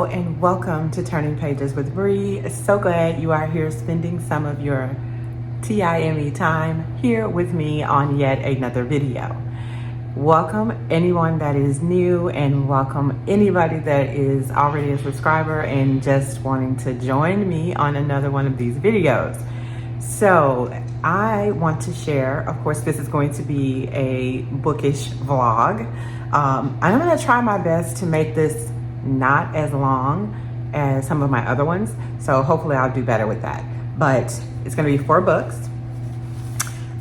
Hello and welcome to Turning Pages with Bree. So glad you are here spending some of your TIME time here with me on yet another video. Welcome anyone that is new and welcome anybody that is already a subscriber and just wanting to join me on another one of these videos. So I want to share, of course, this is going to be a bookish vlog. I'm going to try my best to make this not as long as some of my other ones, so hopefully I'll do better with that. But it's going to be 4 books.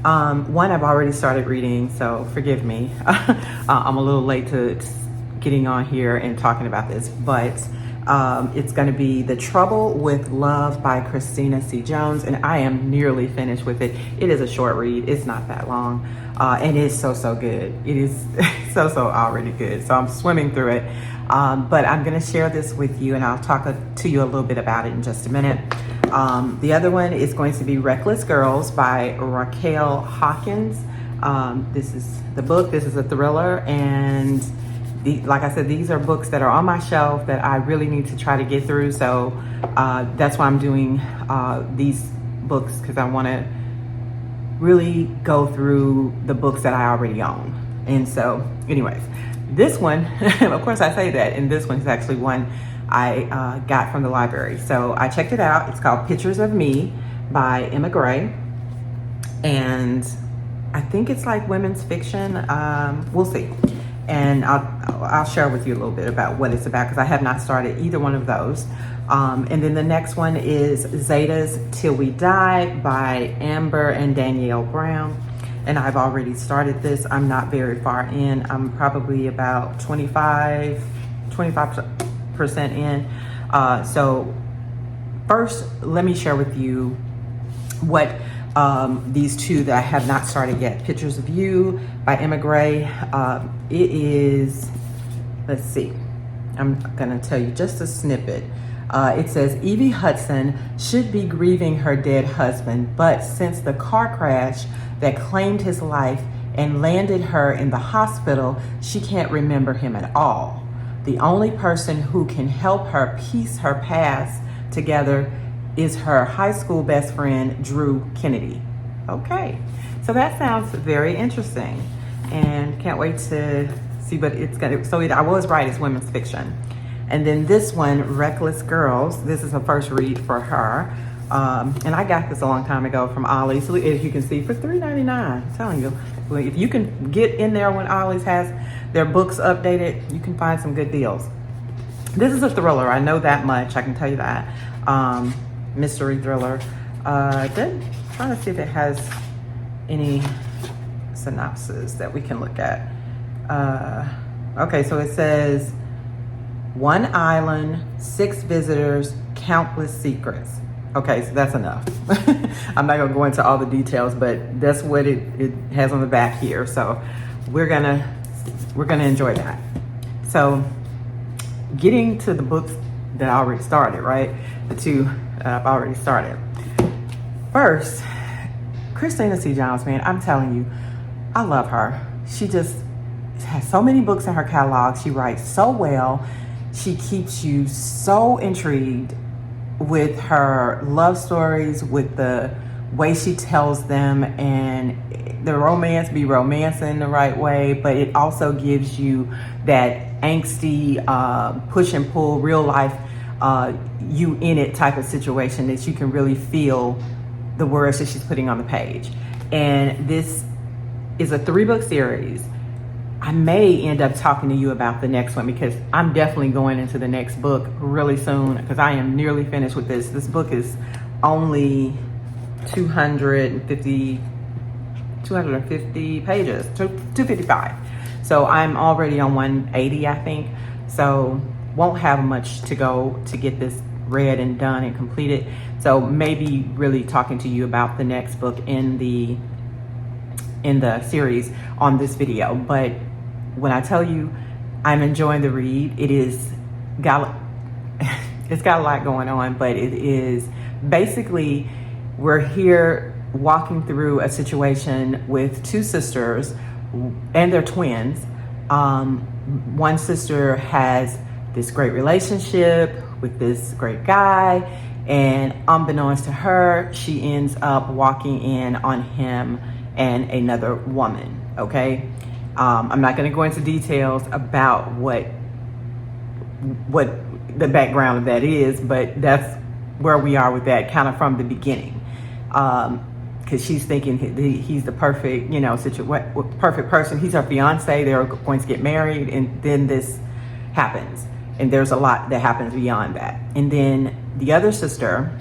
One I've already started reading, so forgive me. I'm a little late to getting on here and talking about this, but it's going to be The Trouble with Love by Christina C. Jones, and I am nearly finished with it. It is a short read. It's not that long, and it's so good. It is so already good, so I'm swimming through it. But I'm going to share this with you, and I'll talk to you a little bit about it in just a minute. The other one is going to be Reckless Girls by Raquel Hawkins. This is the book. This is a thriller, and like I said, these are books that are on my shelf that I really need to try to get through. So that's why I'm doing these books, because I want to really go through the books that I already own. And so anyways, this one, of course I say that, and this one is actually one I got from the library. So I checked it out. It's called Pictures of Me by Emma Gray. And I think it's like women's fiction. We'll see. And I'll share with you a little bit about what it's about, because I have not started either one of those. And then the next one is Zetas Till We Die by Amber and Danielle Brown. And I've already started this. I'm not very far in. I'm probably about 25% in. So first, let me share with you what these two that I have not started yet. Pictures of You by Emma Gray. It is, let's see, I'm gonna tell you just a snippet. It says, Evie Hudson should be grieving her dead husband, but since the car crash that claimed his life and landed her in the hospital, she can't remember him at all. The only person who can help her piece her past together is her high school best friend, Drew Kennedy. Okay, so that sounds very interesting, and can't wait to see what it's gonna. So I was right, it's women's fiction. And then this one, Reckless Girls, this is a first read for her. And I got this a long time ago from Ollie's. So as you can see, for $3.99, I'm telling you, if you can get in there when Ollie's has their books updated, you can find some good deals. This is a thriller, I know that much, I can tell you that. Mystery thriller. Then trying to see if it has any synopsis that we can look at. Okay, so it says, 1 island, 6 visitors, countless secrets. Okay, so that's enough. I'm not gonna go into all the details, but that's what it has on the back here. So we're gonna enjoy that. So getting to the books that I already started, right? The 2 I've already started. First, Christina C. Jones, man, I'm telling you, I love her. She just has so many books in her catalog. She writes so well. She keeps you so intrigued with her love stories, with the way she tells them, and the romance be romancing the right way, but it also gives you that angsty push and pull, real life you in it type of situation that you can really feel the words that she's putting on the page. And this is a 3-book series. I may end up talking to you about the next one, because I'm definitely going into the next book really soon, because I am nearly finished with this. This book is only 250 pages, 255. So I'm already on 180, I think. So won't have much to go to get this read and done and completed. So maybe really talking to you about the next book in the series on this video. But when I tell you I'm enjoying the read, it's got a lot going on, but it is basically, we're here walking through a situation with 2 sisters, and they're twins. One sister has this great relationship with this great guy, and unbeknownst to her, she ends up walking in on him and another woman. Okay, I'm not going to go into details about what the background of that is, but that's where we are with that, kind of from the beginning. Because she's thinking he's the perfect, perfect person. He's her fiance. They're going to get married, and then this happens. And there's a lot that happens beyond that. And then the other sister,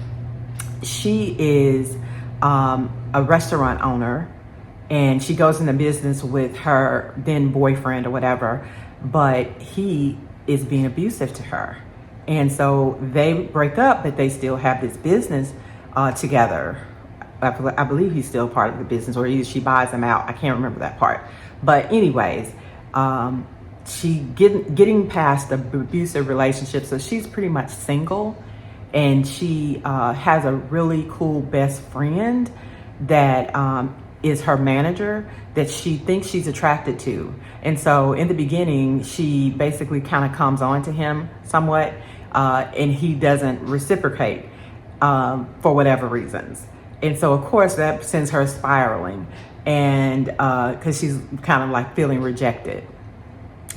she is a restaurant owner, and she goes into business with her then boyfriend or whatever, but he is being abusive to her. And so they break up, but they still have this business together. I believe he's still part of the business, or either she buys him out. I can't remember that part. But anyways, she getting past the abusive relationship, so she's pretty much single, and she has a really cool best friend that is her manager that she thinks she's attracted to. And so in the beginning, she basically kind of comes on to him somewhat, and he doesn't reciprocate for whatever reasons. And so of course that sends her spiraling, and because she's kind of like feeling rejected.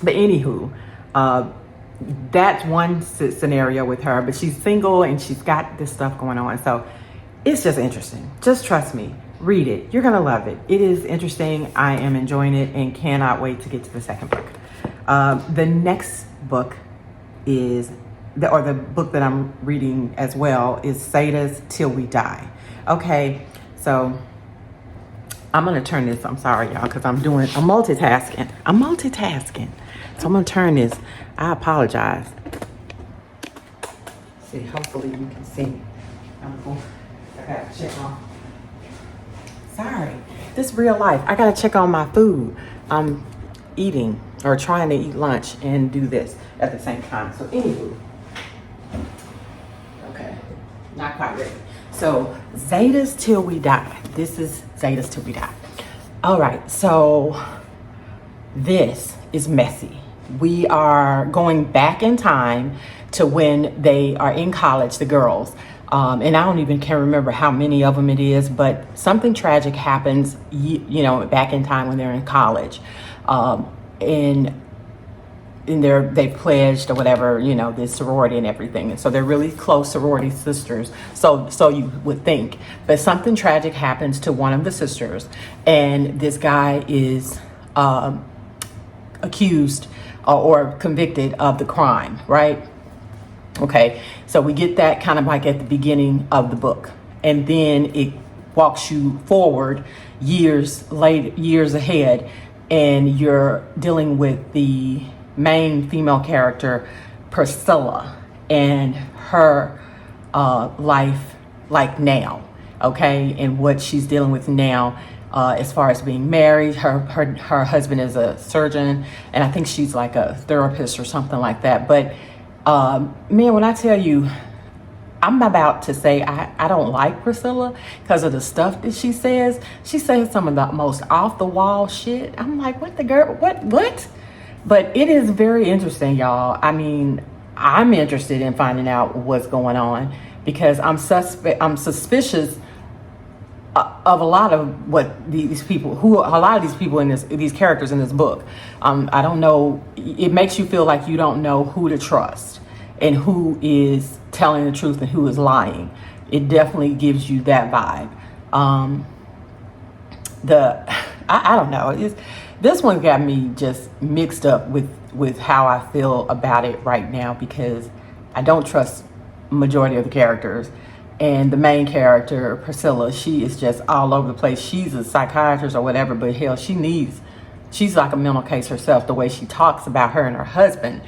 But anywho, that's one scenario with her, but she's single and she's got this stuff going on. So it's just interesting. Just trust me, read it. You're going to love it. It is interesting. I am enjoying it and cannot wait to get to the second book. The next book is, the book that I'm reading as well is Zetas Till We Die. Okay, so I'm going to turn this, I'm sorry y'all, because I'm multitasking. So I'm going to turn this. I apologize. See, hopefully you can see. I got to check on. Sorry, this is real life. I got to check on my food. I'm eating or trying to eat lunch and do this at the same time. So anywho. Okay, not quite ready. So Zetas Till We Die. This is Zetas Till We Die. All right, so this is messy. We are going back in time to when they are in college, the girls. And I don't even can remember how many of them it is, but something tragic happens, back in time when they're in college. And they pledged or whatever, this sorority and everything. And so they're really close sorority sisters. So you would think. But something tragic happens to one of the sisters, and this guy is accused or convicted of the crime, right? Okay, so we get that kind of like at the beginning of the book, and then it walks you forward years ahead, and you're dealing with the main female character, Priscilla, and her life like now, okay, and what she's dealing with now. As far as being married, her husband is a surgeon, and I think she's like a therapist or something like that. But man, when I tell you, I'm about to say I don't like Priscilla because of the stuff that she says. She says some of the most off the wall shit. I'm like, what the girl? What? But it is very interesting, y'all. I mean, I'm interested in finding out what's going on because I'm suspicious of a lot of what these people in these characters in this book. I don't know. It makes you feel like you don't know who to trust and who is telling the truth and who is lying. It definitely gives you that vibe. I don't know. This one got me just mixed up with how I feel about it right now because I don't trust majority of the characters. And the main character, Priscilla, she is just all over the place. She's a psychiatrist or whatever, but hell, she's like a mental case herself, the way she talks about her and her husband.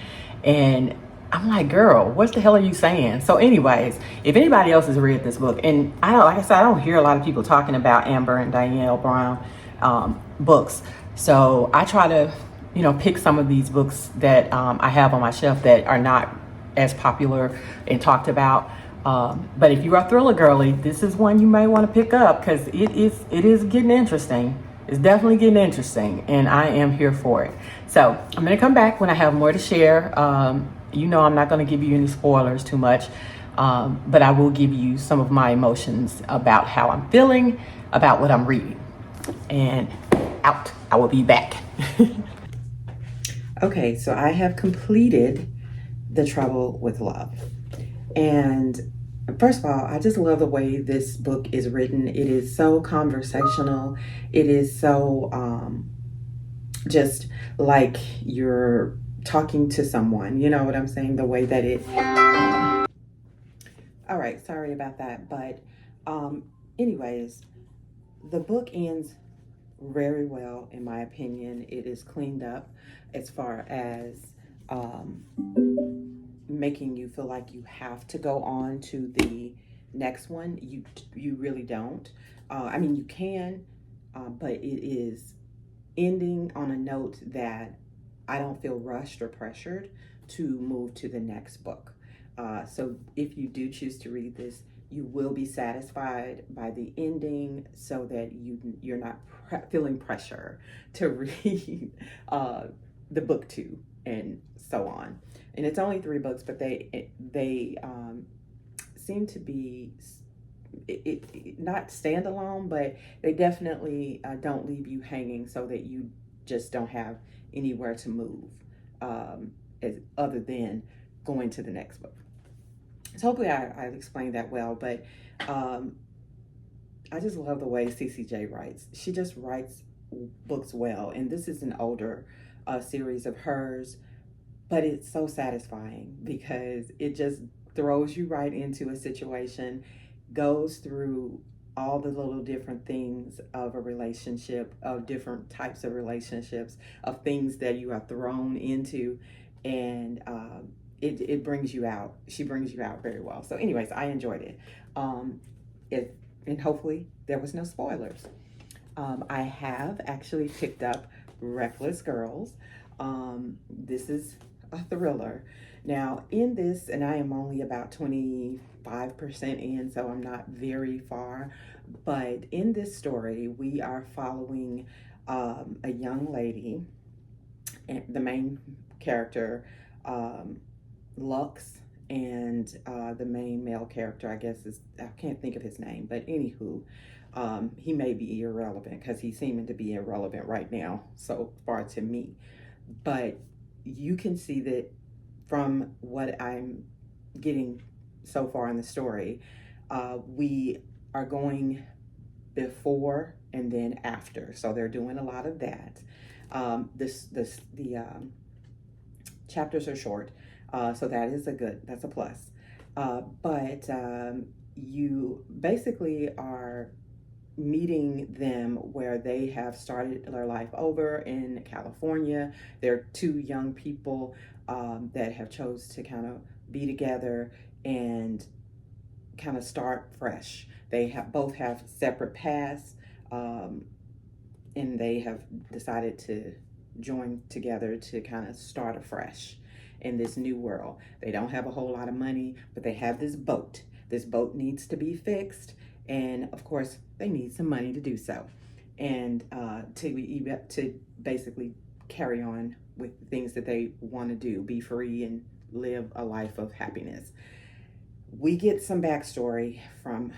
And I'm like, girl, what the hell are you saying? So anyways, if anybody else has read this book, and like I said, I don't hear a lot of people talking about Amber and Danielle Brown books. So I try to, pick some of these books that I have on my shelf that are not as popular and talked about. But if you're a thriller girly, this is one you may want to pick up because it is getting interesting. It's definitely getting interesting, and I am here for it. So I'm going to come back when I have more to share You know I'm not going to give you any spoilers too much, but I will give you some of my emotions about how I'm feeling, about what I'm reading. And out. I will be back. Okay, so I have completed The Trouble with Love. And first of all, I just love the way this book is written. It is so conversational. It is so just like you're talking to someone. You know what I'm saying? The way that it... All right, sorry about that. But anyways, the book ends very well, in my opinion. It is cleaned up as far as making you feel like you have to go on to the next one. You really don't. I mean, you can, but it is ending on a note that I don't feel rushed or pressured to move to the next book. So if you do choose to read this, you will be satisfied by the ending, so that you're not feeling pressure to read the book 2 and so on. And it's only 3 books, but they seem to be not standalone, but they definitely don't leave you hanging, so that you just don't have anywhere to move other than going to the next book. So hopefully I explained that well, but I just love the way CCJ writes. She just writes books well, and this is an older series of hers, but it's so satisfying because it just throws you right into a situation, goes through all the little different things of a relationship, of different types of relationships, of things that you are thrown into, and it brings you out. She brings you out very well. So anyways, I enjoyed it. And hopefully there was no spoilers. I have actually picked up Reckless Girls. This is a thriller. Now in this, and I am only about 25% in, so I'm not very far, but in this story, we are following a young lady, and the main character, Lux, and the main male character, I guess, is, I can't think of his name, but anywho, he may be irrelevant because he's seeming to be irrelevant right now, so far to me. But you can see that from what I'm getting so far in the story, we are going before and then after, so they're doing a lot of that. The chapters are short, so that's a plus. But you basically are meeting them where they have started their life over in California. They're 2 young people that have chose to kind of be together and kind of start fresh. They both have separate paths, and they have decided to join together to kind of start afresh in this new world. They don't have a whole lot of money, but they have this boat. This boat needs to be fixed, and of course they need some money to do so, and to basically carry on with the things that they want to do, be free and live a life of happiness. We get some backstory from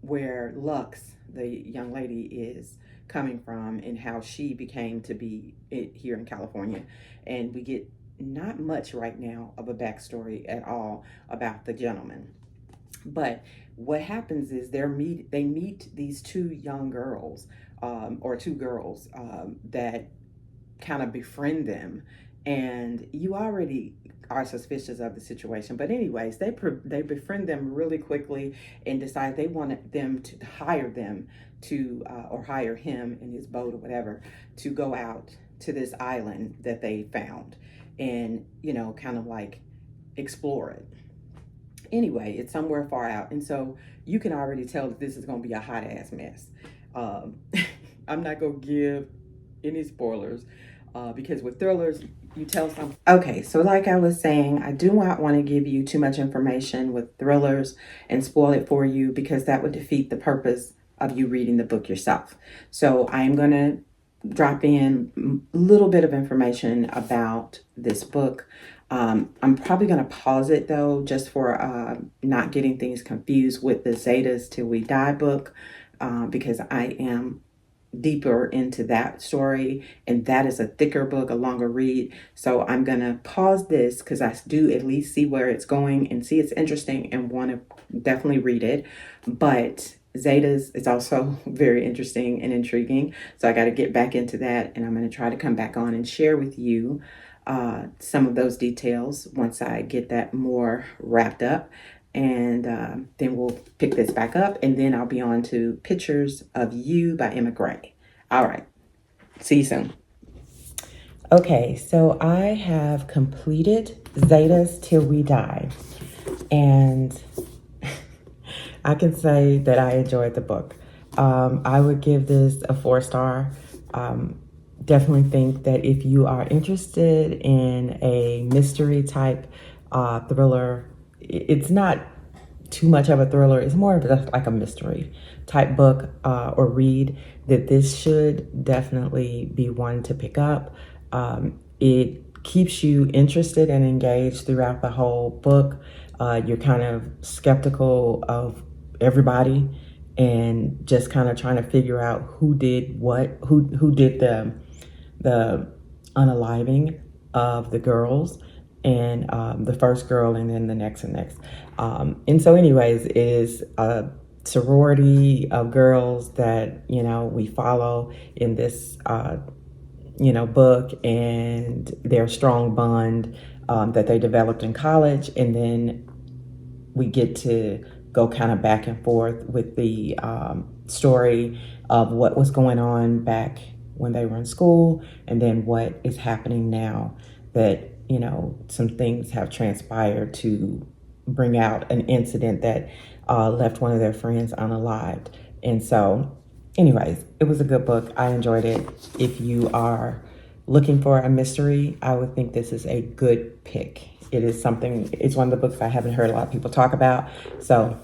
where Lux, the young lady, is coming from and how she became to be here in California. And we get not much right now of a backstory at all about the gentleman. But what happens is they meet these 2 young girls, or 2 girls that kind of befriend them, and you already are suspicious of the situation. But anyways, they befriend them really quickly and decide they wanted them to hire them to, or hire him in his boat or whatever, to go out to this island that they found and, kind of like explore it. Anyway, it's somewhere far out, and so you can already tell that this is going to be a hot ass mess. I'm not going to give any spoilers because with thrillers, you tell something. Okay, so like I was saying, I do not want to give you too much information with thrillers and spoil it for you, because that would defeat the purpose of you reading the book yourself. So I'm going to drop in a little bit of information about this book. I'm probably going to pause it though, just for not getting things confused with the Zetas Till We Die book, because I am deeper into that story, and that is a thicker book, a longer read. So I'm gonna pause this because I do at least see where it's going and see it's interesting and want to definitely read it. But Zetas is also very interesting and intriguing, so I got to get back into that, and I'm going to try to come back on and share with you some of those details once I get that more wrapped up. And then we'll pick this back up, and then I'll be on to Pictures of You by Emma Gray. All right. See you soon. Okay, so I have completed Zetas Till We Die. And I can say that I enjoyed the book. I would give this a 4-star. Definitely think that if you are interested in a mystery type thriller, it's not too much of a thriller, it's more of just like a mystery type book or read, that this should definitely be one to pick up. It keeps you interested and engaged throughout the whole book. You're kind of skeptical of everybody and just kind of trying to figure out who did what, who did the unaliving of the girls, and the first girl, and then the next and next. And so anyways, it is a sorority of girls that, we follow in this, book, and their strong bond that they developed in college. And then we get to go kind of back and forth with the story of what was going on back when they were in school, and then what is happening now that, some things have transpired to bring out an incident that left one of their friends unalived. And so anyways, it was a good book. I enjoyed it. If you are looking for a mystery, I would think this is a good pick. It's one of the books I haven't heard a lot of people talk about. So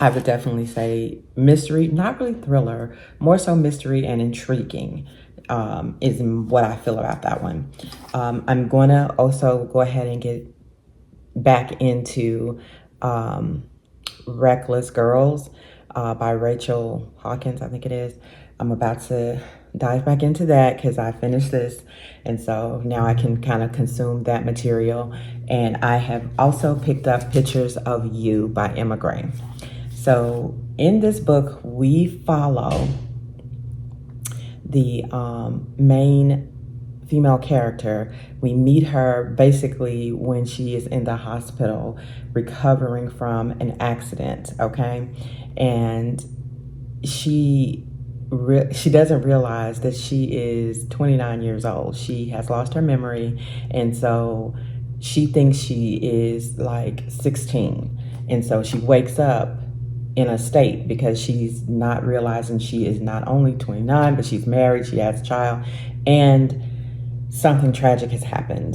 I would definitely say mystery, not really thriller, more so mystery and intriguing is what I feel about that one. I'm going to also go ahead and get back into Reckless Girls by Rachel Hawkins, I think it is. I'm about to dive back into that because I finished this, and so now I can kind of consume that material. And I have also picked up Pictures of You by Emma Gray. So in this book, we follow the main female character. We meet her basically when she is in the hospital recovering from an accident, okay? And she doesn't realize that she is 29 years old. She has lost her memory, and so she thinks she is like 16. And so she wakes up in a state because she's not realizing she is not only 29, but she's married, she has a child, and something tragic has happened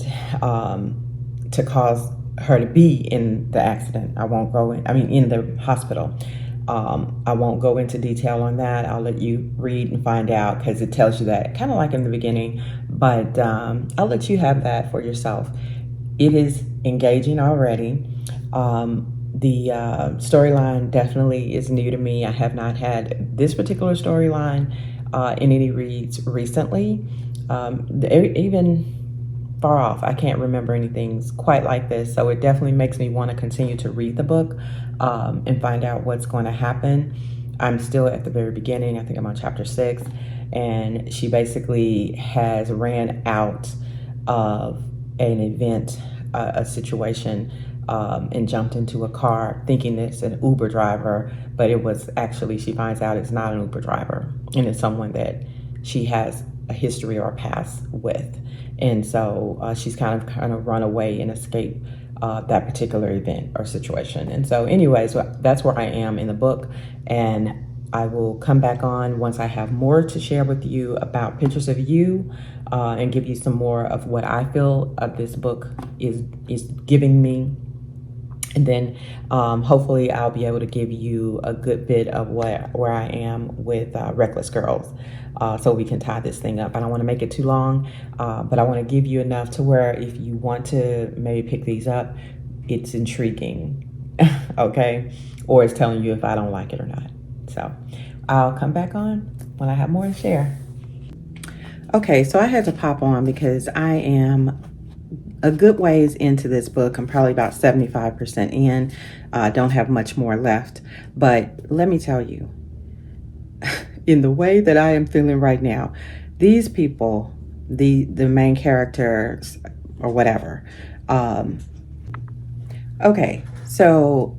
to cause her to be in the accident. In the hospital. I won't go into detail on that. I'll let you read and find out because it tells you that kind of like in the beginning, but I'll let you have that for yourself. It is engaging already. The storyline definitely is new to me. I have not had this particular storyline in any reads recently. Even far off, I can't remember anything quite like this. So it definitely makes me want to continue to read the book and find out what's going to happen. I'm still at the very beginning. I think I'm on chapter 6. And she basically has ran out of an event, a situation, and jumped into a car thinking it's an Uber driver, but it was actually, she finds out it's not an Uber driver, and it's someone that she has a history or a past with. And so she's kind of run away and escaped that particular event or situation. And so anyways, that's where I am in the book, and I will come back on once I have more to share with you about Pictures of You and give you some more of what I feel this book is giving me. And then hopefully I'll be able to give you a good bit of where I am with Reckless Girls, so we can tie this thing up. I don't want to make it too long, but I want to give you enough to where if you want to maybe pick these up, it's intriguing, okay? Or it's telling you if I don't like it or not. So I'll come back on when I have more to share. Okay, so I had to pop on because I am a good ways into this book. I'm probably about 75% in. Don't have much more left. But let me tell you, in the way that I am feeling right now, these people, the main characters or whatever. Okay, so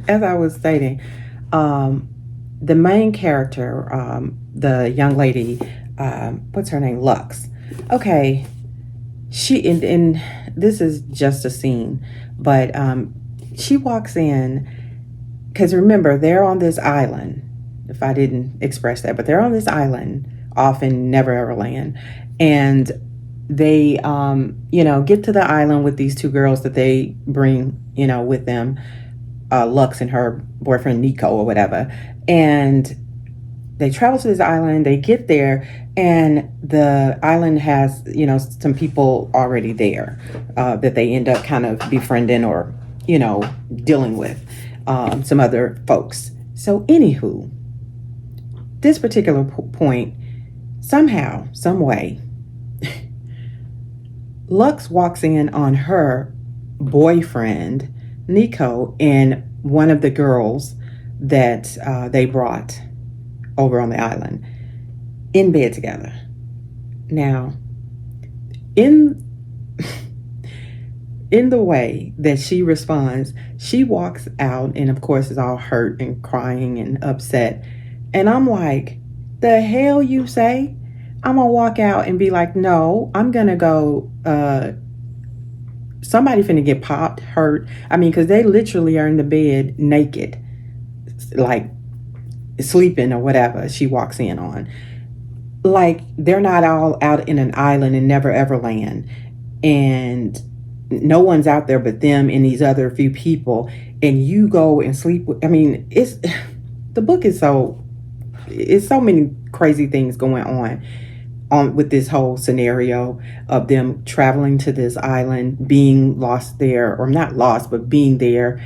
as I was stating, the main character, the young lady, what's her name? Lux. Okay. She and this is just a scene, but she walks in because remember they're on this island. If I didn't express that, but they're on this island off in Never Ever Land, and they get to the island with these two girls that they bring with them, Lux and her boyfriend Nico or whatever, and they travel to this island. They get there, and the island has, some people already there that they end up kind of befriending or, dealing with some other folks. So, anywho, this particular point, somehow, some way, Lux walks in on her boyfriend, Nico, and one of the girls that they brought over on the island in bed together. Now, in the way that she responds, she walks out and of course is all hurt and crying and upset. And I'm like, the hell you say? I'm gonna walk out and be like, no, I'm gonna go, somebody finna get popped, hurt. I mean, because they literally are in the bed naked, like sleeping or whatever she walks in on. Like, they're not all out in an island in Never Ever Land, and no one's out there but them and these other few people, and you go and sleep with, I mean, it's the book is so many crazy things going on with this whole scenario of them traveling to this island, being lost there, or not lost, but being there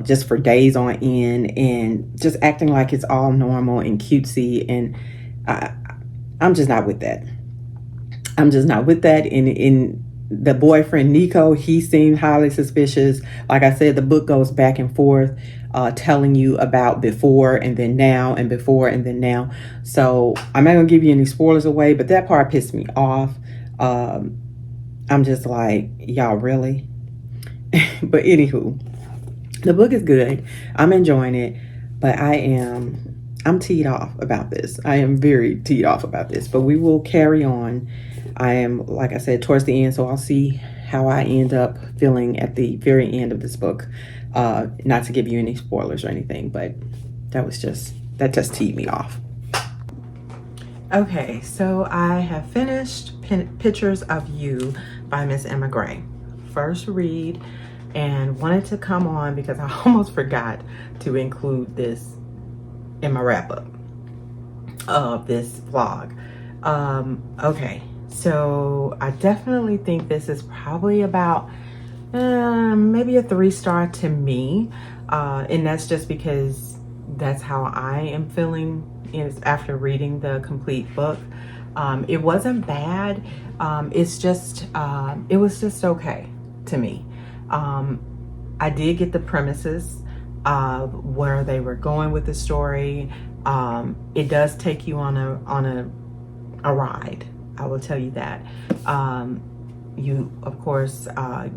just for days on end, and just acting like it's all normal and cutesy. And I'm just not with that. I'm just not with that. In the boyfriend Nico, he seemed highly suspicious. Like I said, the book goes back and forth, telling you about before and then now, and before and then now. So I'm not gonna give you any spoilers away, but that part pissed me off. I'm just like, y'all really? But anywho, the book is good. I'm enjoying it, but I'm teed off about this. I am very teed off about this, but we will carry on. I am, like I said, towards the end, so I'll see how I end up feeling at the very end of this book. Not to give you any spoilers or anything, but that just teed me off. Okay, so I have finished Pictures of You by Miss Emma Gray. First read, and wanted to come on because I almost forgot to include this in my wrap-up of this vlog. Okay, so I definitely think this is probably about maybe a 3-star to me, and that's just because that's how I am feeling after reading the complete book. It wasn't bad. It's just it was just okay to me. I did get the premises of where they were going with the story. It does take you on a ride, I will tell you that. You of course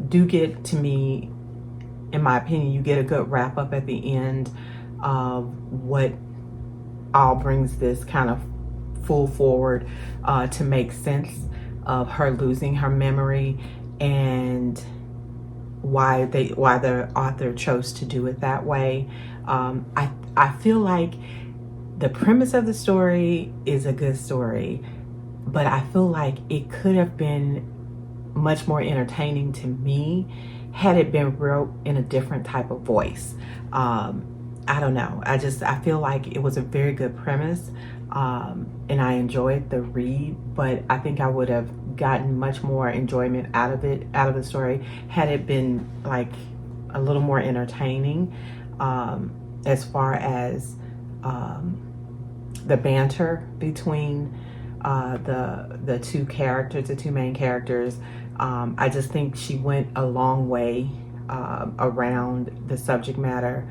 do get, to me, in my opinion, you get a good wrap up at the end of what all brings this kind of full forward to make sense of her losing her memory and why the author chose to do it that way. I feel like the premise of the story is a good story, but I feel like it could have been much more entertaining to me had it been wrote in a different type of voice. I don't know. I feel like it was a very good premise, and I enjoyed the read, but I think I would have gotten much more enjoyment out of the story, had it been like a little more entertaining, as far as the banter between the two characters, the two main characters. I just think she went a long way around the subject matter.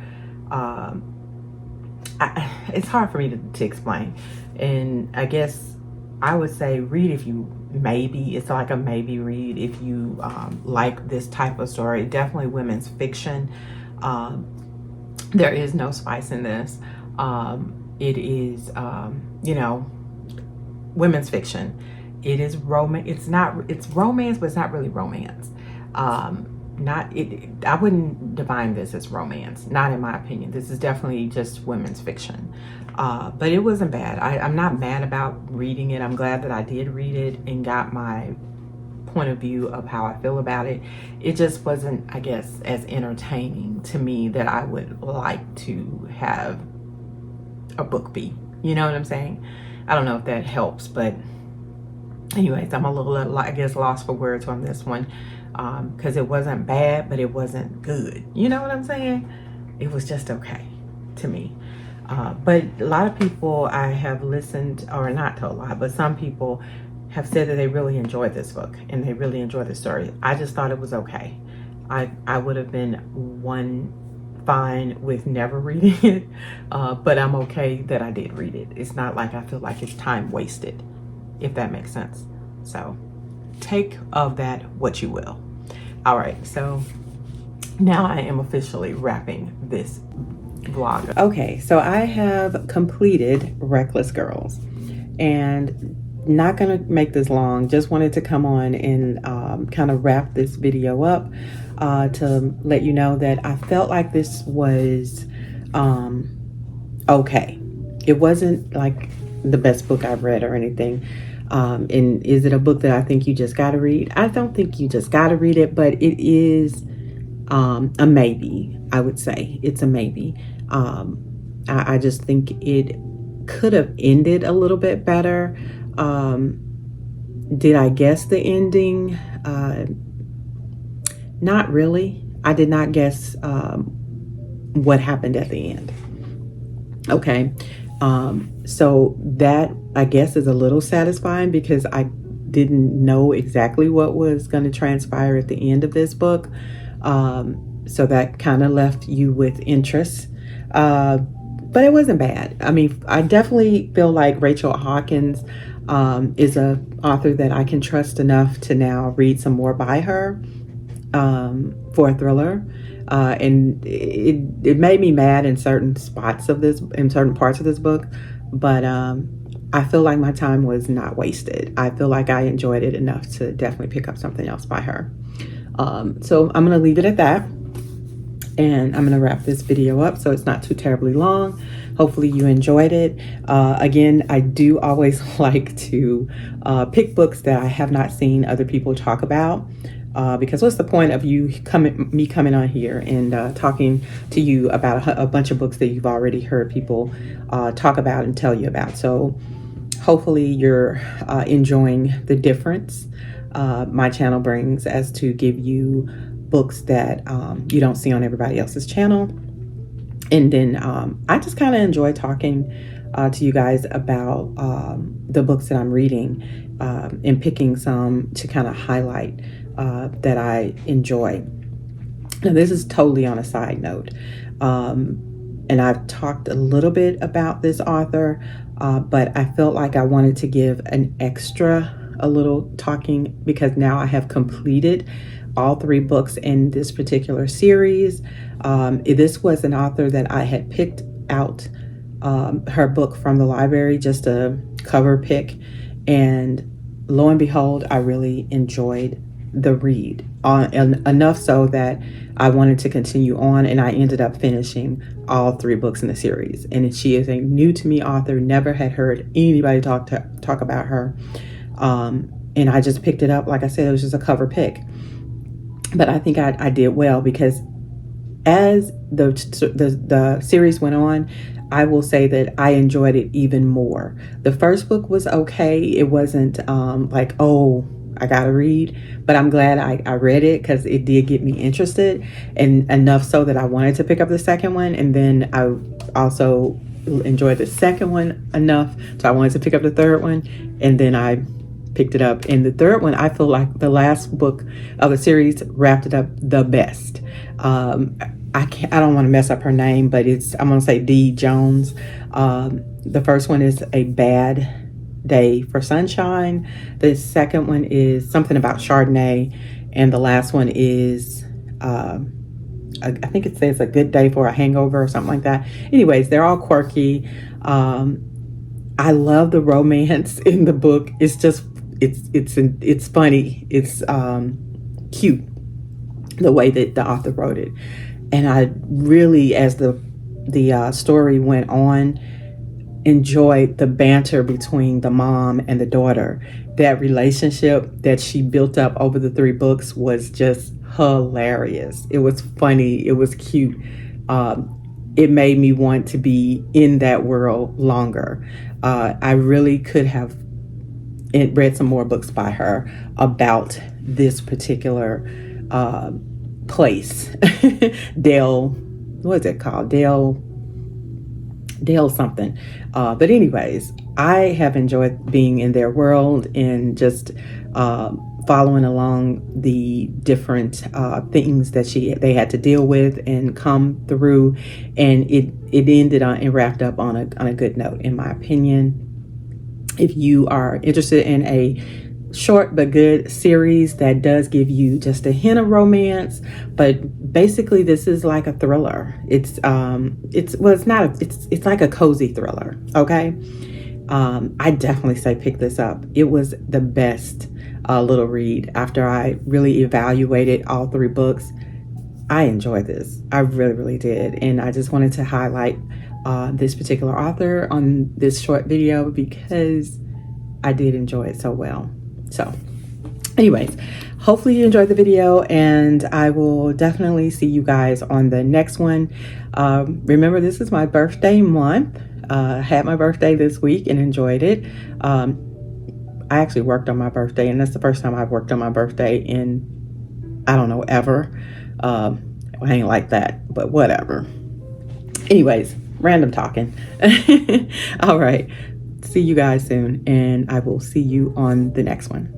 It's hard for me to explain, and I guess I would say read if you maybe, it's like a maybe read if you like this type of story. Definitely women's fiction. There is no spice in this. It is you know, women's fiction. It is romance. It's romance, but it's not really romance. I wouldn't define this as romance, not in my opinion. This is definitely just women's fiction. But it wasn't bad. I'm not mad about reading it. I'm glad that I did read it and got my point of view of how I feel about it. It just wasn't, I guess, as entertaining to me that I would like to have a book be. You know what I'm saying? I don't know if that helps, but anyways, I'm a little, I guess, lost for words on this one, because it wasn't bad, but it wasn't good. You know what I'm saying? It was just okay to me. But a lot of people I have listened, or not to a lot, but some people have said that they really enjoyed this book and they really enjoyed the story. I just thought it was okay. I would have been fine with never reading it, but I'm okay that I did read it. It's not like I feel like it's time wasted, if that makes sense. So take of that what you will. All right, so now I am officially wrapping this vlog. Okay, so I have completed Reckless Girls, and not gonna make this long, just wanted to come on and kind of wrap this video up to let you know that I felt like this was okay. It wasn't like the best book I've read or anything. And is it a book that I think you just gotta read? I don't think you just gotta read it, but it is a maybe. I would say it's a maybe. I just think it could have ended a little bit better. Did I guess the ending? Not really. I did not guess what happened at the end. Okay. So that, I guess, is a little satisfying because I didn't know exactly what was going to transpire at the end of this book. So that kind of left you with interest. But it wasn't bad. I mean, I definitely feel like Rachel Hawkins is an author that I can trust enough to now read some more by her for a thriller. And it made me mad in certain spots of this, in certain parts of this book, but I feel like my time was not wasted. I feel like I enjoyed it enough to definitely pick up something else by her. So I'm gonna leave it at that, and I'm gonna wrap this video up so it's not too terribly long. Hopefully you enjoyed it. Again, I do always like to pick books that I have not seen other people talk about. Because what's the point of me coming on here and talking to you about a bunch of books that you've already heard people talk about and tell you about? So hopefully you're enjoying the difference my channel brings as to give you books that you don't see on everybody else's channel. And then I just kind of enjoy talking to you guys about the books that I'm reading and picking some to kind of highlight that I enjoy. Now, this is totally on a side note, and I've talked a little bit about this author, but I felt like I wanted to give a little talking because now I have completed all 3 books in this particular series. This was an author that I had picked out her book from the library, just a cover pick, and lo and behold, I really enjoyed the read enough so that I wanted to continue on, and I ended up finishing all 3 books in the series. And she is a new to me author, never had heard anybody talk about her, and I just picked it up. Like I said, it was just a cover pick, but I think I did well, because as the series went on, I will say that I enjoyed it even more. The first book was okay. It wasn't like, oh, I gotta read, but I'm glad I read it, because it did get me interested, and enough so that I wanted to pick up the second one. And then I also enjoyed the second one enough so I wanted to pick up the third one, and then I picked it up. And the third one, I feel like the last book of the series wrapped it up the best. I don't want to mess up her name, but I'm gonna say D. Jones. The first one is A Bad Day for Sunshine. The second one is something about Chardonnay, and the last one is I think it says A Good Day for a Hangover or something like that. Anyways, they're all quirky. I love the romance in the book. It's just it's funny. It's cute, the way that the author wrote it. And I really, as the story went on, enjoyed the banter between the mom and the daughter. That relationship that she built up over the 3 books was just hilarious. It was funny. It was cute. It made me want to be in that world longer. I really could have read some more books by her about this particular place. Dale, what is it called? Dale something. But anyways, I have enjoyed being in their world and just following along the different things that they had to deal with and come through, and it ended on and wrapped up on a good note, in my opinion. If you are interested in a short but good series that does give you just a hint of romance, but basically this is like a thriller. It's like a cozy thriller. Okay. I definitely say pick this up. It was the best little read. After I really evaluated all 3 books, I enjoyed this. I really, really did. And I just wanted to highlight this particular author on this short video, because I did enjoy it so well. So anyways, hopefully you enjoyed the video, and I will definitely see you guys on the next one. Remember, this is my birthday month. Had my birthday this week and enjoyed it. I actually worked on my birthday, and that's the first time I've worked on my birthday in, I don't know, ever. I ain't like that, but whatever. Anyways, random talking. All right. See you guys soon, and I will see you on the next one.